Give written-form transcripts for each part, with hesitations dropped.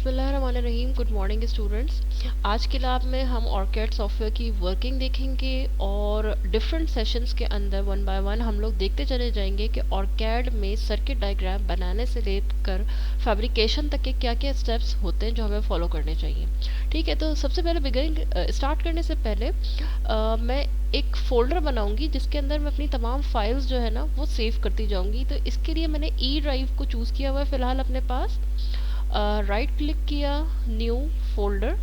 बिस्मिल्लाहिर्रहमानिर्रहीम। Good morning students. आज की लैब में हम ऑर्किड सॉफ्टवेयर की वर्किंग देखेंगे और डिफरेंट सेशंस के अंदर वन बाय वन हम लोग देखते चले जाएंगे कि ऑर्किड में सर्किट डायग्राम बनाने से लेकर फैब्रिकेशन तक के क्या क्या स्टेप्स होते हैं जो हमें फॉलो करने चाहिए। ठीक है, तो सबसे पहले बिगिनिंग स्टार्ट करने से पहले मैं एक फोल्डर बनाऊंगी जिसके अंदर मैं अपनी तमाम फाइल्स जो है ना वो सेव करती जाऊंगी। तो इसके लिए मैंने ई ड्राइव को चूज़ किया हुआ है फ़िलहाल अपने पास। राइट क्लिक किया, न्यू फोल्डर।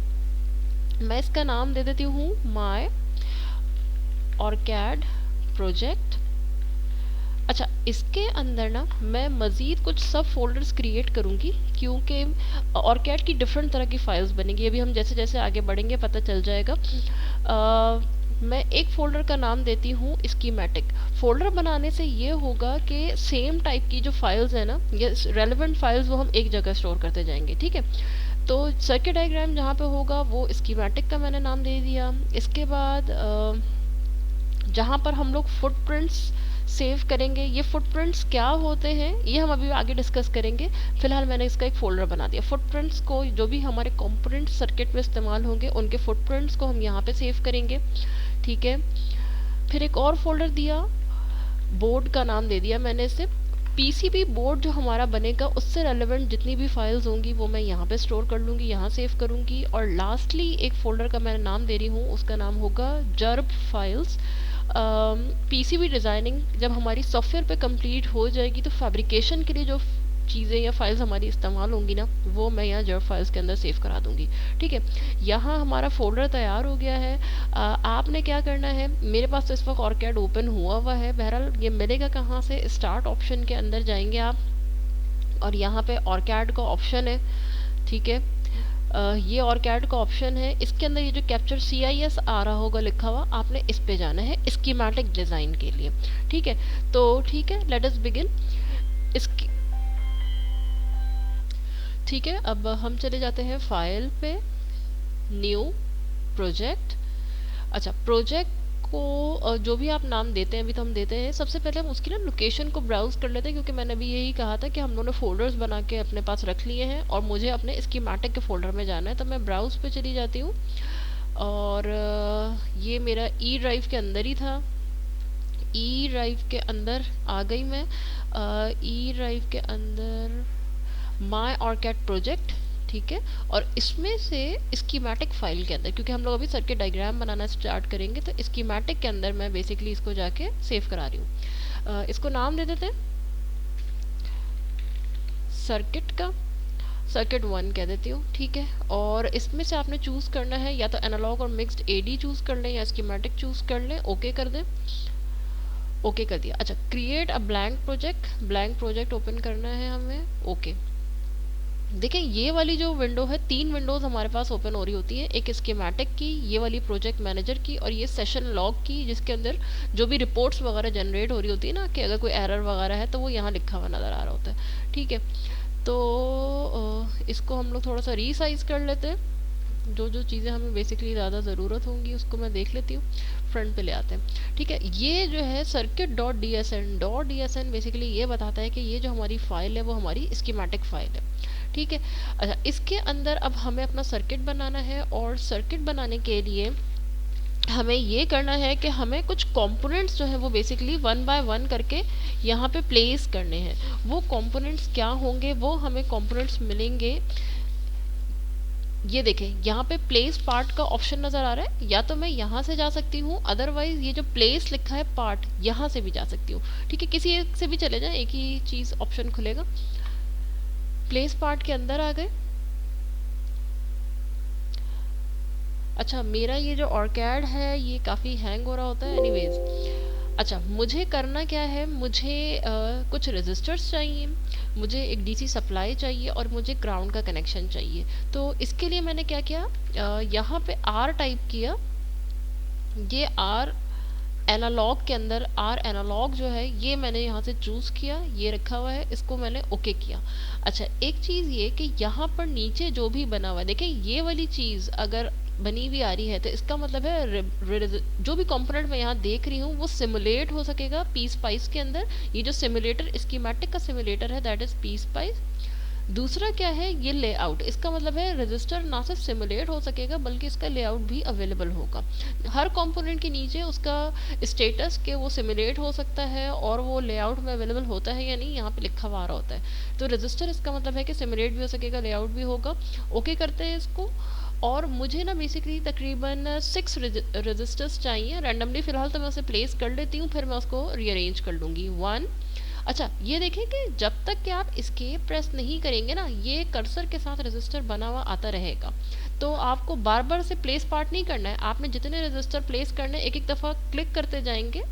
मैं इसका नाम दे देती हूँ माय ऑर्किड प्रोजेक्ट। अच्छा, इसके अंदर ना मैं मज़ीद कुछ सब फोल्डर्स क्रिएट करूँगी क्योंकि ऑर्किड की डिफरेंट तरह की फाइल्स बनेंगी। अभी हम जैसे जैसे आगे बढ़ेंगे पता चल जाएगा। मैं एक फोल्डर का नाम देती हूँ स्कीमेटिक। फोल्डर बनाने से ये होगा कि सेम टाइप की जो फाइल्स है ना, ये रेलेवेंट फाइल्स, वो हम एक जगह स्टोर करते जाएंगे। ठीक है, तो सर्किट डायग्राम जहाँ पे होगा वो स्कीमेटिक का मैंने नाम दे दिया। इसके बाद जहाँ पर हम लोग फुटप्रिंट्स सेव करेंगे, ये फुटप्रिंट्स क्या होते हैं ये हम अभी आगे डिस्कस करेंगे। फिलहाल मैंने इसका एक फोल्डर बना दिया। फुटप्रिंट्स को जो भी हमारे कंपोनेंट सर्किट में इस्तेमाल होंगे उनके फुटप्रिंट्स को हम यहाँ पे सेव करेंगे। ठीक है, फिर एक और फोल्डर दिया, बोर्ड का नाम दे दिया मैंने इसे। पीसीबी बोर्ड जो हमारा बनेगा उससे रेलेवेंट जितनी भी फाइल्स होंगी वो मैं यहाँ पे स्टोर कर लूँगी, यहाँ सेव करूँगी। और लास्टली एक फोल्डर का मैं नाम दे रही हूँ, उसका नाम होगा जर्ब फाइल्स। पीसीबी डिज़ाइनिंग जब हमारी सॉफ्टवेयर पे कंप्लीट हो जाएगी तो फैब्रिकेशन के लिए जो चीज़ें या फाइल्स हमारी इस्तेमाल होंगी ना वो मैं यहाँ जर्ब फाइल्स के अंदर सेव करा दूँगी। ठीक है, यहाँ हमारा फोल्डर तैयार हो गया है। आपने क्या करना है, मेरे पास तो इस वक्त ऑर्किड ओपन हुआ है। बहरहाल ये मिलेगा कहाँ से, स्टार्ट ऑप्शन के अंदर जाएंगे आप और यहाँ पे ऑर्किड का ऑप्शन है। ठीक है, ये ऑर्किड का ऑप्शन है। इसके अंदर ये जो कैप्चर CIS आ रहा होगा लिखा हुआ, आपने इस पे जाना है स्कीमेटिक डिज़ाइन के लिए। ठीक है, तो ठीक है, लेट अस बिगिन। इसकी ठीक है, अब हम चले जाते हैं फाइल पे, न्यू प्रोजेक्ट। अच्छा, प्रोजेक्ट को जो भी आप नाम देते हैं, अभी तो हम देते हैं, सबसे पहले हम उसकी ना लोकेशन को ब्राउज कर लेते हैं क्योंकि मैंने अभी यही कहा था कि हम लोगों ने फोल्डर्स बना के अपने पास रख लिए हैं और मुझे अपने स्कीमेटिक के फोल्डर में जाना है। तो मैं ब्राउज पे चली जाती हूँ और ये मेरा ई ड्राइव के अंदर ही था। ई ड्राइव के अंदर आ गई मैं। ई ड्राइव के अंदर माय ऑर्किड प्रोजेक्ट। ठीक है, और इसमें से स्कीमेटिक फाइल के अंदर, क्योंकि हम लोग अभी सर्किट डायग्राम बनाना स्टार्ट करेंगे, तो स्कीमेटिक के अंदर मैं बेसिकली इसको जाके सेव करा रही हूँ। इसको नाम दे देते हैं सर्किट का, सर्किट 1 कह देती हूँ। ठीक है, और इसमें से आपने चूज़ करना है या तो एनालॉग और मिक्स्ड AD चूज़ कर लें या स्कीमेटिक चूज़ कर लें। ओके कर दें, ओके कर दिया। अच्छा, create a blank project, blank project open करना है हमें। ओके, देखें ये वाली जो विंडो है, 3 विंडोज़ हमारे पास ओपन हो रही होती है, एक स्कीमेटिक की, ये वाली प्रोजेक्ट मैनेजर की, और ये सेशन लॉग की जिसके अंदर जो भी रिपोर्ट्स वगैरह जनरेट हो रही होती है ना, कि अगर कोई एरर वगैरह है तो वो यहाँ लिखा हुआ नज़र आ रहा होता है। ठीक है, तो इसको हम लोग थोड़ा सा रीसाइज कर लेते हैं। जो जो चीज़ें हमें बेसिकली ज़्यादा ज़रूरत होंगी उसको मैं देख लेती हूँ। फ्रंट पे ले आते हैं। ठीक है, ये जो है सर्किट .dsn बेसिकली ये बताता है कि ये जो हमारी फाइल है वो हमारी स्कीमेटिक फाइल है। ठीक है, अच्छा, इसके अंदर अब हमें अपना सर्किट बनाना है और सर्किट बनाने के लिए हमें ये करना है कि हमें कुछ कंपोनेंट्स जो है वो बेसिकली 1 बाय 1 करके यहाँ पे प्लेस करने हैं। वो कंपोनेंट्स क्या होंगे, वो हमें कंपोनेंट्स मिलेंगे। ये देखें यहाँ पे प्लेस पार्ट का ऑप्शन नज़र आ रहा है, या तो मैं यहाँ से जा सकती हूँ, अदरवाइज ये जो प्लेस लिखा है पार्ट, यहाँ से भी जा सकती हूँ। ठीक है, किसी एक से भी चले जाएं, एक ही चीज़ ऑप्शन खुलेगा। प्लेस पार्ट के अंदर आ गए। अच्छा, मेरा ये जो ऑर्किड है ये काफ़ी हैंग हो रहा होता है। एनीवेज, अच्छा, मुझे करना क्या है, मुझे कुछ रजिस्टर्स चाहिए, मुझे एक DC सप्लाई चाहिए और मुझे ग्राउंड का कनेक्शन चाहिए। तो इसके लिए मैंने क्या किया, यहाँ पे R टाइप किया। ये R एनालॉग के अंदर R एनालॉग जो है ये मैंने यहाँ से चूज़ किया, ये रखा हुआ है, इसको मैंने ओके किया। अच्छा, एक चीज़ ये कि यहाँ पर नीचे जो भी बना हुआ है, देखें ये वाली चीज़ अगर बनी हुई आ रही है तो इसका मतलब है जो भी कंपोनेंट मैं यहाँ देख रही हूँ वो सिमुलेट हो सकेगा पी स्पाइस के अंदर। ये जो सिमुलेटर, स्कीमेटिक का सिमुलेटर है, दैट इज़ पी स्पाइस। दूसरा क्या है, ये लेआउट, इसका मतलब है रजिस्टर ना सिर्फ सिमुलेट हो सकेगा बल्कि इसका लेआउट भी अवेलेबल होगा। हर कंपोनेंट के नीचे उसका स्टेटस के वो सिमुलेट हो सकता है और वो लेआउट में अवेलेबल होता है या नहीं यहाँ पे लिखा हुआ आ रहा होता है। तो रजिस्टर इसका मतलब है कि सिमुलेट भी हो सकेगा, लेआउट भी होगा। ओके करते हैं इसको। और मुझे ना बेसिकली तकरीबन 6 रजिस्टर्स चाहिए रैंडमली, फिलहाल तो मैं उसे प्लेस कर लेती हूँ, फिर मैं उसको रीअरेंज कर लूँगी। 1, अच्छा ये देखें कि जब तक कि आप एस्केप प्रेस नहीं करेंगे ना, ये कर्सर के साथ रजिस्टर बना हुआ आता रहेगा। तो आपको बार बार से प्लेस पार्ट नहीं करना है, आपने जितने रजिस्टर प्लेस करने एक एक दफ़ा क्लिक करते जाएंगे,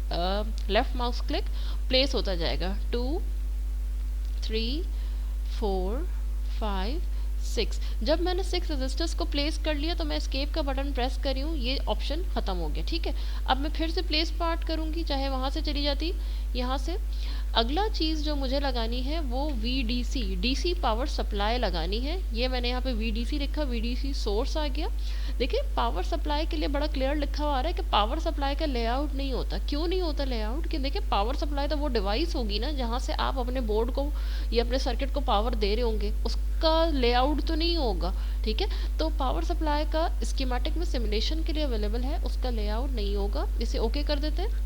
लेफ्ट माउस क्लिक, प्लेस होता जाएगा। 2, 3, 4, 5, 6। जब मैंने 6 रजिस्टर्स को प्लेस कर लिया तो मैं एस्केप का बटन प्रेस करी हूँ, ये ऑप्शन ख़त्म हो गया। ठीक है, अब मैं फिर से प्लेस पार्ट करूँगी, चाहे वहाँ से चली जाती यहाँ से। अगला चीज़ जो मुझे लगानी है वो VDC, DC पावर सप्लाई लगानी है। ये मैंने यहाँ पे VDC लिखा, VDC सोर्स आ गया। देखिए पावर सप्लाई के लिए बड़ा क्लियर लिखा हुआ आ रहा है कि पावर सप्लाई का लेआउट नहीं होता। क्यों नहीं होता लेआउट? कि देखिए पावर सप्लाई तो वो डिवाइस होगी ना जहाँ से आप अपने बोर्ड को या अपने सर्किट को पावर दे रहे होंगे, उसका लेआउट तो नहीं होगा। ठीक है, तो पावर सप्लाई का स्कीमेटिक में सिमुलेशन के लिए अवेलेबल है, उसका लेआउट नहीं होगा। इसे ओके कर देते हैं।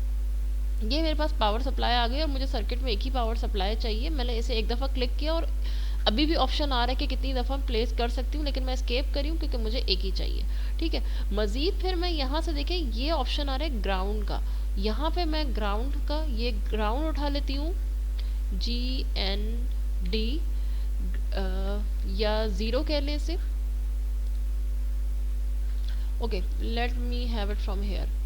ये मेरे पास पावर सप्लाई आ गई और मुझे सर्किट में एक ही पावर सप्लाई चाहिए। मैंने इसे एक दफ़ा क्लिक किया और अभी भी ऑप्शन आ रहा है कि कितनी दफ़ा प्लेस कर सकती हूँ, लेकिन मैं एस्केप करी हूँ क्योंकि मुझे एक ही चाहिए। ठीक है, मज़ीद फिर मैं यहाँ से देखें ये ऑप्शन आ रहा है ग्राउंड का, यहाँ पे मैं ग्राउंड का ये ग्राउंड उठा लेती हूँ, GND या 0 कह लें इसे। Okay, let me have it from here.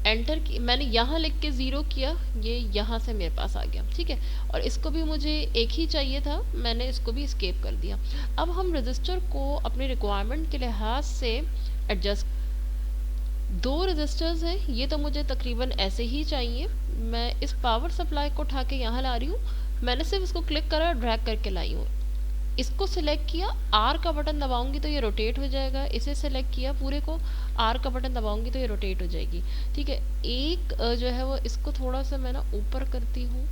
Enter की मैंने यहाँ लिख के 0 किया, ये यहाँ से मेरे पास आ गया। ठीक है, और इसको भी मुझे एक ही चाहिए था, मैंने इसको भी स्केप कर दिया। अब हम रजिस्टर को अपनी रिक्वायरमेंट के लिहाज से एडजस्ट, 2 रजिस्टर्स हैं, ये तो मुझे तकरीबन ऐसे ही चाहिए। मैं इस पावर सप्लाई को उठा के यहाँ ला रही हूँ, मैंने सिर्फ इसको क्लिक करा और ड्रैग करके लाई हूँ। इसको सिलेक्ट किया, R का बटन दबाऊंगी तो ये रोटेट हो जाएगा। इसे सिलेक्ट किया पूरे को, R का बटन दबाऊंगी तो ये रोटेट हो जाएगी। ठीक है, एक जो है वो इसको थोड़ा सा मैं ना ऊपर करती हूँ,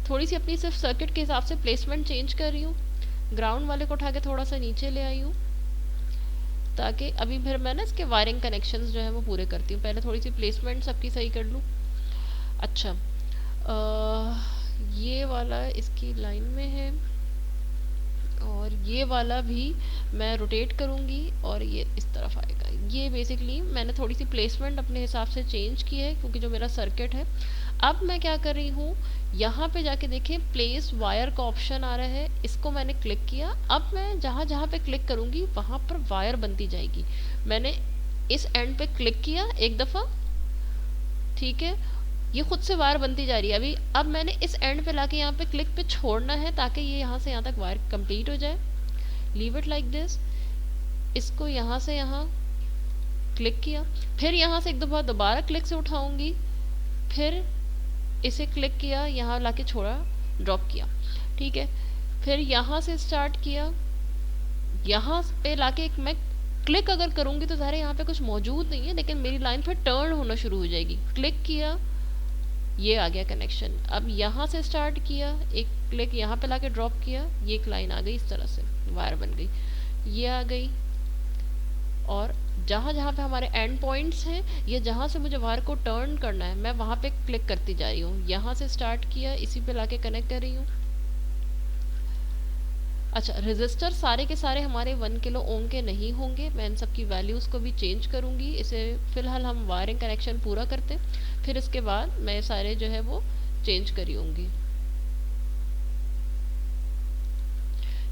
थोड़ी सी अपनी सिर्फ सर्किट के हिसाब से प्लेसमेंट चेंज कर रही हूँ। ग्राउंड वाले को उठा के थोड़ा सा नीचे ले आई हूँ, ताकि अभी फिर मैं ना इसके वायरिंग कनेक्शंस जो है वो पूरे करती हूँ। पहले थोड़ी सी प्लेसमेंट सबकी सही कर लूँ। अच्छा, ये वाला इसकी लाइन में है और ये वाला भी मैं रोटेट करूँगी और ये इस तरफ आएगा। ये बेसिकली मैंने थोड़ी सी प्लेसमेंट अपने हिसाब से चेंज की है क्योंकि जो मेरा सर्किट है। अब मैं क्या कर रही हूँ, यहाँ पे जाके देखें प्लेस वायर का ऑप्शन आ रहा है, इसको मैंने क्लिक किया। अब मैं जहाँ जहाँ पे क्लिक करूँगी वहाँ पर वायर बनती जाएगी। मैंने इस एंड पे क्लिक किया एक दफ़ा, ठीक है, ये खुद से वायर बनती जा रही है। अभी अब मैंने इस एंड पे लाके यहाँ पे क्लिक पे छोड़ना है ताकि ये यहाँ से यहाँ तक वायर कंप्लीट हो जाए। Leave it like this. इसको यहाँ से यहाँ क्लिक किया, फिर यहाँ से एक दफ़ा दोबारा क्लिक से उठाऊंगी, फिर इसे क्लिक किया, यहाँ लाके छोड़ा, ड्रॉप किया। ठीक है, फिर यहाँ से स्टार्ट किया, यहाँ पे लाके एक मैं क्लिक अगर करूँगी तो ज़ाहिर यहाँ पे कुछ मौजूद नहीं है, लेकिन मेरी लाइन फिर टर्न होना शुरू हो जाएगी। क्लिक किया, ये आ गया कनेक्शन। अब यहाँ से स्टार्ट किया, एक क्लिक यहाँ पे लाके ड्रॉप किया, ये एक लाइन आ गई, इस तरह से वायर बन गई, ये आ गई। और जहाँ जहाँ पे हमारे एंड पॉइंट्स हैं या जहाँ से मुझे वायर को टर्न करना है मैं वहाँ पे क्लिक करती जा रही हूँ। यहाँ से स्टार्ट किया, इसी पे लाके कनेक्ट कर रही हूँ। अच्छा, रजिस्टर सारे के सारे हमारे 1 किलो ओम के नहीं होंगे, मैं इन सब की वैल्यूज़ को भी चेंज करूँगी। इसे फ़िलहाल हम वायरिंग कनेक्शन पूरा करते, फिर इसके बाद मैं सारे जो है वो चेंज करी होंगी।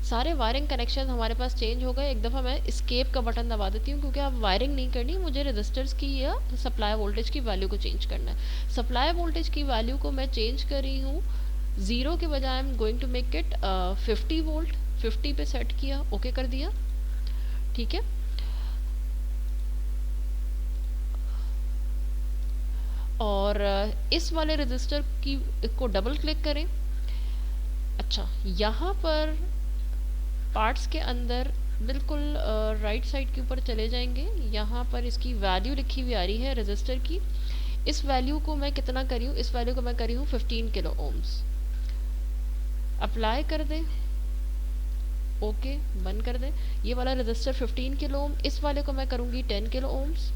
सारे वायरिंग कनेक्शन हमारे पास चेंज हो गए। एक दफ़ा मैं एस्केप का बटन दबा देती हूँ क्योंकि अब वायरिंग नहीं करनी, मुझे रजिस्टर्स की या सप्लाई वोल्टेज की वैल्यू को चेंज करना है। सप्लाई वोल्टेज की वैल्यू को मैं चेंज कर रही हूँ, 0 के बजाय I am going to make it 50 volt. 50 पे सेट किया, ओके कर दिया। ठीक है, और इस वाले रजिस्टर की को डबल क्लिक करें। अच्छा, यहाँ पर पार्ट्स के अंदर बिल्कुल राइट साइड के ऊपर चले जाएंगे, यहाँ पर इसकी वैल्यू लिखी हुई आ रही है रजिस्टर की। इस वैल्यू को मैं कितना करी हूँ, इस वैल्यू को मैं करी हूँ 15 किलो ओम्स। अप्लाई कर दें, ओके, बंद कर दें। ये वाला रजिस्टर 15 किलो ओम, इस वाले को मैं करूँगी 10 किलो ओम्स।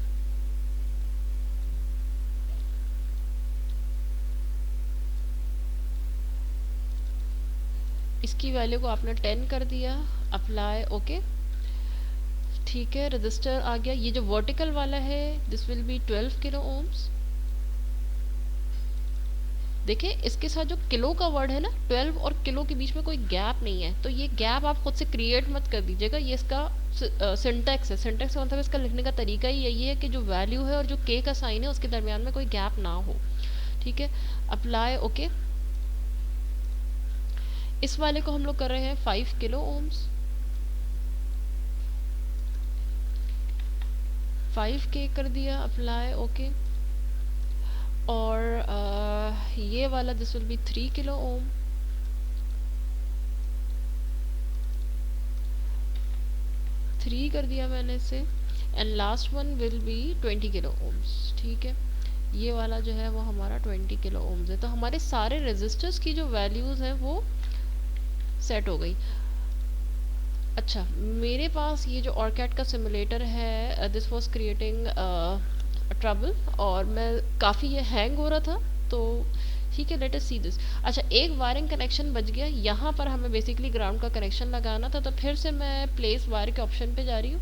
इसकी वैल्यू को आपने 10 कर दिया, अप्लाई, ओके। ठीक है, रजिस्टर आ गया। ये जो वर्टिकल वाला है this will be 12 kilo ohms. देखिए इसके साथ जो किलो का वर्ड है ना, 12 और किलो के बीच में कोई गैप नहीं है, तो ये गैप आप खुद से क्रिएट मत कर दीजिएगा। ये इसका सिंटेक्स है। सिंटेक्स का मतलब इसका लिखने का तरीका ही यही है कि जो वैल्यू है और जो के का साइन है उसके दरमियान में कोई गैप ना हो। ठीक है, अप्लाई, ओके। इस वाले को हम लोग कर रहे हैं 5 किलो ओम्स, 5K कर दिया, अप्लाई, ओके। और ये वाला this will be 3 kilo ohm, 3 कर दिया मैंने इसे। And last one will be 20 kilo ohms. ठीक है, ये वाला जो है वो हमारा 20 किलो ओम्स है। तो हमारे सारे रेजिस्टर्स की जो वैल्यूज़ हैं वो सेट हो गई। अच्छा, मेरे पास ये जो ऑरकैट का सिमुलेटर है दिस वाज क्रिएटिंग ट्रबल, और मैं काफ़ी ये हैंग हो रहा था, तो ठीक है, लेट अस सी दिस। अच्छा, एक वायरिंग कनेक्शन बच गया। यहाँ पर हमें बेसिकली ग्राउंड का कनेक्शन लगाना था, तो फिर से मैं प्लेस वायर के ऑप्शन पे जा रही हूँ,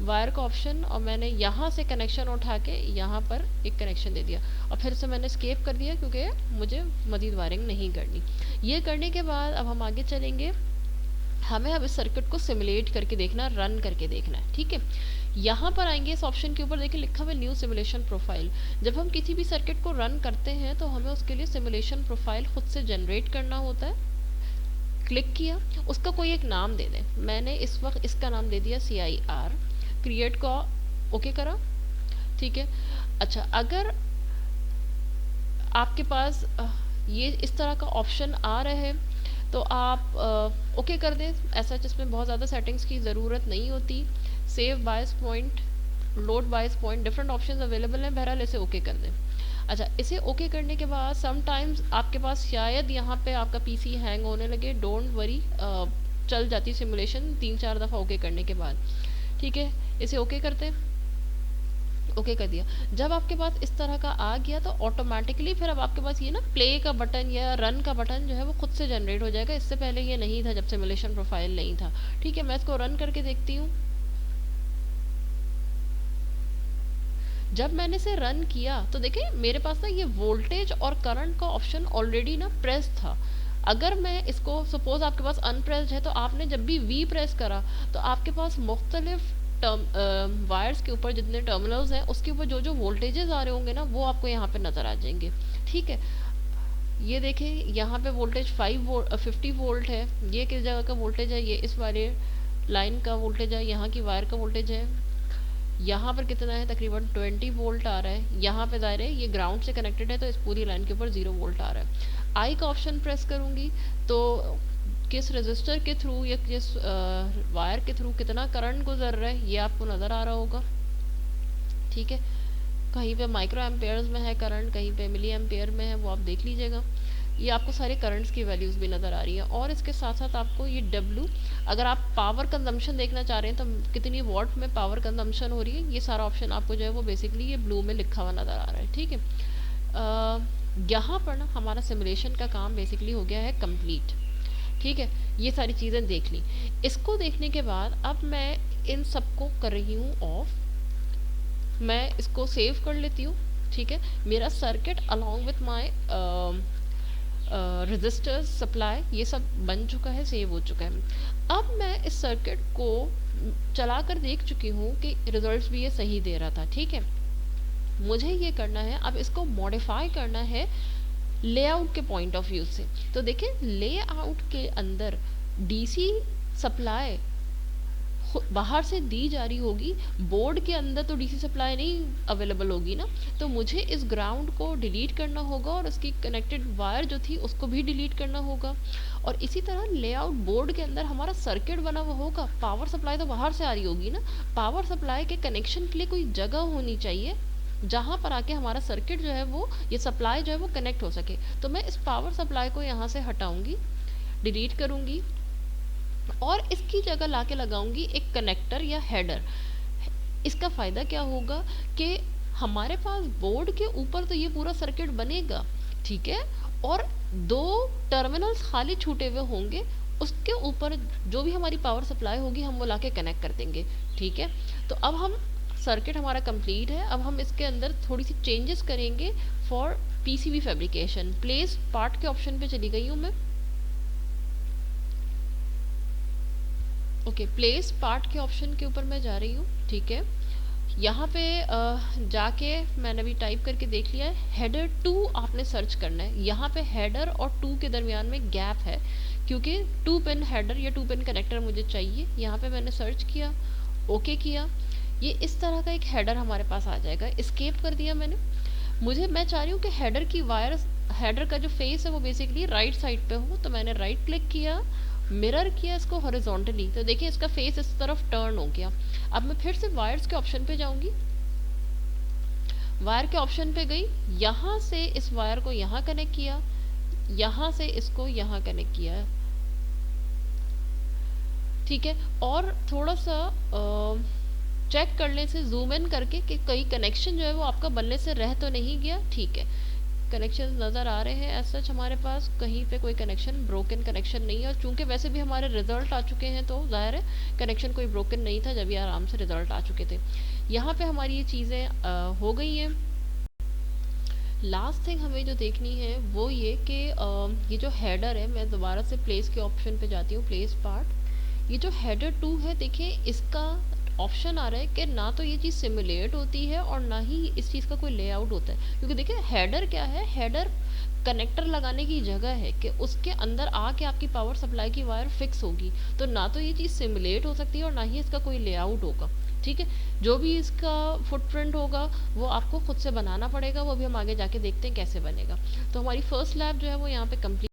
वायर का ऑप्शन, और मैंने यहाँ से कनेक्शन उठा के यहाँ पर एक कनेक्शन दे दिया, और फिर से मैंने स्केप कर दिया क्योंकि मुझे मज़ीद वायरिंग नहीं करनी। ये करने के बाद अब हम आगे चलेंगे। हमें अब इस सर्किट को सिमुलेट करके देखना, रन करके देखना है। ठीक है, यहाँ पर आएंगे इस ऑप्शन के ऊपर, देखिए लिखा हुआ है न्यू सिमुलेशन प्रोफाइल। जब हम किसी भी सर्किट को रन करते हैं तो हमें उसके लिए सिमुलेशन प्रोफाइल खुद से जनरेट करना होता है। क्लिक किया, उसका कोई एक नाम दे दें। मैंने इस वक्त इसका नाम दे दिया CIR, क्रिएट को ओके करा। ठीक है, अच्छा, अगर आपके पास ये इस तरह का ऑप्शन आ रहे हैं तो आप ओके कर दें। ऐसा जिसमें बहुत ज़्यादा सेटिंग्स की ज़रूरत नहीं होती। सेव बायस पॉइंट, लोड बायस पॉइंट, डिफरेंट ऑप्शंस अवेलेबल हैं, बहरहाल इसे ओके कर दें। अच्छा, इसे ओके करने के बाद समटाइम्स आपके पास शायद यहाँ पे आपका पीसी हैंग होने लगे, डोंट वरी, चल जाती सिमुलेशन 3-4 दफ़ा ओके करने के बाद। ठीक है, इसे ओके करते हैं, ओके कर दिया। जब आपके पास इस तरह का आ गया तो ऑटोमेटिकली फिर अब आपके पास ये ना प्ले का बटन या रन का बटन जो है वो खुद से जनरेट हो जाएगा। इससे पहले ये नहीं था जब सिमुलेशन प्रोफाइल नहीं था। ठीक है, मैं इसको रन करके देखती हूँ। जब मैंने इसे रन किया तो देखिए मेरे पास ना ये वोल्टेज और करंट का ऑप्शन ऑलरेडी ना प्रेस था। अगर मैं इसको, सपोज आपके पास अनप्रेस्ड है, तो आपने जब भी वी प्रेस करा तो आपके पास मुख्तलिफ वायर्स के ऊपर जितने टर्मिनल्स हैं उसके ऊपर जो जो वोल्टेजेस आ रहे होंगे ना वो आपको यहाँ पे नज़र आ जाएंगे। ठीक है, ये देखें यहाँ पे वोल्टेज 50 वोल्ट है। ये किस जगह का वोल्टेज है, ये इस वाले लाइन का वोल्टेज है, यहाँ की वायर का वोल्टेज है। यहाँ पर कितना है, तकरीबन 20 वोल्ट आ रहा है। यहाँ पे दायरे ये ग्राउंड से कनेक्टेड है तो इस पूरी लाइन के ऊपर 0 वोल्ट आ रहा है। आई का ऑप्शन प्रेस करूँगी तो किस रजिस्टर के थ्रू या किस वायर के थ्रू कितना करंट गुजर रहा है ये आपको नज़र आ रहा होगा। ठीक है, कहीं पे माइक्रो एम्पेयर्स में है करंट, कहीं पे मिली एम्पेयर में है, वो आप देख लीजिएगा। ये आपको सारे करंट्स की वैल्यूज़ भी नज़र आ रही हैं, और इसके साथ साथ आपको ये W, अगर आप पावर कंजम्पशन देखना चाह रहे हैं तो कितनी वॉट में पावर कंजम्पशन हो रही है, ये सारा ऑप्शन आपको जो है वो बेसिकली ये ब्लू में लिखा हुआ नज़र आ रहा है। ठीक है, यहाँ पर ना हमारा सिमुलेशन का काम बेसिकली हो गया है कंप्लीट। ठीक है, ये सारी चीज़ें देख ली। इसको देखने के बाद अब मैं इन सबको कर रही हूँ ऑफ, मैं इसको सेव कर लेती हूँ। ठीक है, मेरा circuit along with my registers, supply, ये सब बन चुका है, सेव हो चुका है। अब मैं इस सर्किट को चला कर देख चुकी हूँ कि रिजल्ट्स भी ये सही दे रहा था। ठीक है, मुझे ये करना है, अब इसको मॉडिफाई करना है लेआउट के पॉइंट ऑफ व्यू से। तो देखें लेआउट के अंदर डीसी सप्लाई बाहर से दी जा रही होगी, बोर्ड के अंदर तो डीसी सप्लाई नहीं अवेलेबल होगी ना, तो मुझे इस ग्राउंड को डिलीट करना होगा और उसकी कनेक्टेड वायर जो थी उसको भी डिलीट करना होगा। और इसी तरह लेआउट बोर्ड के अंदर हमारा सर्किट बना हुआ होगा, पावर सप्लाई तो बाहर से आ रही होगी ना, पावर सप्लाई के कनेक्शन के लिए कोई जगह होनी चाहिए जहाँ पर आके हमारा सर्किट जो है वो, ये सप्लाई जो है वो कनेक्ट हो सके। तो मैं इस पावर सप्लाई को यहाँ से हटाऊंगी, डिलीट करूँगी, और इसकी जगह लाके लगाऊंगी एक कनेक्टर या हेडर। इसका फ़ायदा क्या होगा कि हमारे पास बोर्ड के ऊपर तो ये पूरा सर्किट बनेगा, ठीक है, और दो टर्मिनल्स खाली छूटे हुए होंगे, उसके ऊपर जो भी हमारी पावर सप्लाई होगी हम वो लाके कनेक्ट कर देंगे, ठीक है। तो अब हम सर्किट हमारा कंप्लीट है। अब हम इसके अंदर थोड़ी सी चेंजेस करेंगे for PCB fabrication. Place part के ऑप्शन पे चली गई हूँ मैं। ओके, प्लेस पार्ट के ऑप्शन के ऊपर मैं जा रही हूँ, ठीक है। यहाँ पे जाके मैंने अभी टाइप करके देख लिया है, हेडर 2 आपने सर्च करना है। यहाँ पे हेडर और 2 के दरमियान में गैप है, क्योंकि 2 पिन हेडर या 2 पिन कनेक्टर मुझे चाहिए। यहाँ पे मैंने सर्च किया, ओके किया, ये इस तरह का एक हेडर हमारे पास आ जाएगा। एस्केप कर दिया मैंने। मैं चाह रही हूँ कि हेडर की वायर, हेडर का जो फेस है वो बेसिकली राइट साइड पे हो, तो मैंने राइट क्लिक किया, मिरर किया इसको हॉरिजॉन्टली, तो देखिए इसका फेस इस तरफ टर्न हो गया। अब मैं फिर से वायर्स के ऑप्शन पे जाऊंगी, वायर के ऑप्शन पे गई, यहाँ से इस वायर को यहाँ कनेक्ट किया, यहाँ से इसको यहाँ कनेक्ट किया, ठीक है। और थोड़ा सा चेक करने से जूम इन करके कि कहीं कनेक्शन जो है वो आपका बनने से रह तो नहीं गया, ठीक है। कनेक्शन नज़र आ रहे हैं, एज सच हमारे पास कहीं पे कोई कनेक्शन, ब्रोकन कनेक्शन नहीं है। और चूंकि वैसे भी हमारे रिजल्ट आ चुके हैं तो जाहिर है कनेक्शन कोई ब्रोकन नहीं था, जब ये आराम से रिजल्ट आ चुके थे। यहाँ पे हमारी ये चीज़ें हो गई हैं। लास्ट थिंग हमें जो देखनी है वो ये कि ये जो हेडर है, मैं दोबारा से प्लेस के ऑप्शन पे जाती हूँ, प्लेस पार्ट। ये जो हेडर 2 है, देखिए इसका ऑप्शन आ रहा है कि ना तो ये चीज़ सिमुलेट होती है और ना ही इस चीज़ का कोई लेआउट होता है। क्योंकि देखिए हेडर क्या है, हेडर कनेक्टर लगाने की जगह है कि उसके अंदर आके आपकी पावर सप्लाई की वायर फिक्स होगी, तो ना तो ये चीज़ सिमुलेट हो सकती है और ना ही इसका कोई लेआउट होगा, ठीक है। जो भी इसका फुटप्रिंट होगा वो आपको खुद से बनाना पड़ेगा, वो भी हम आगे जाके देखते हैं कैसे बनेगा। तो हमारी फर्स्ट लैब जो है वो यहाँ पे कंप्लीट